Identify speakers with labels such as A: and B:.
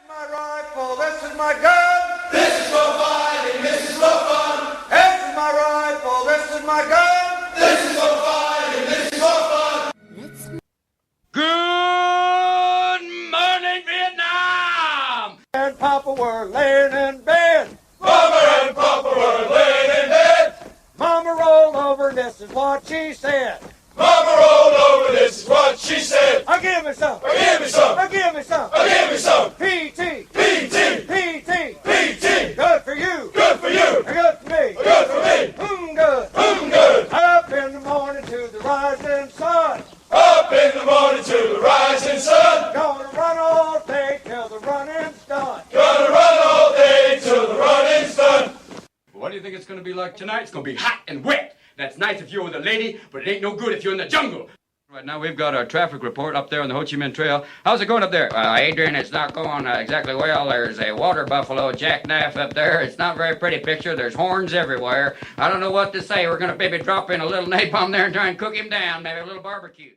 A: My rifle, this is my gun.
B: This is for fighting, this is for fun.
A: This is my rifle, this is my gun.
B: This is for fighting, this is for fun.
C: Good morning, Vietnam!
A: And Papa were laying in bed.
B: Mama and Papa were laying in bed.
A: Mama rolled over, this is what she said.
B: Mama rolled over, this is what she said.
A: Give me some.
B: Give me some.
A: Give me some.
B: Give me some.
A: PT.
B: PT.
A: PT.
B: PT.
A: Good for you.
B: Good for you.
A: Good for me.
B: Good for me.
A: Good.
B: Good.
A: Up in the morning to the rising sun.
B: Up in the morning to the rising sun.
A: Gonna run all day till the running's done.
B: Gonna run all day till the running's done.
C: What do you think it's going to be like tonight? It's going to be hot and wet. That's nice if you're with a lady, but it ain't no good if you're in the jungle. Right now we've got our traffic report up there on the Ho Chi Minh Trail. How's it going up there? Adrian, it's not going exactly well. There's a water buffalo jackknife up there. It's not a very pretty picture. There's horns everywhere. I don't know what to say. We're going to maybe drop in a little napalm there and try and cook him down. Maybe a little barbecue.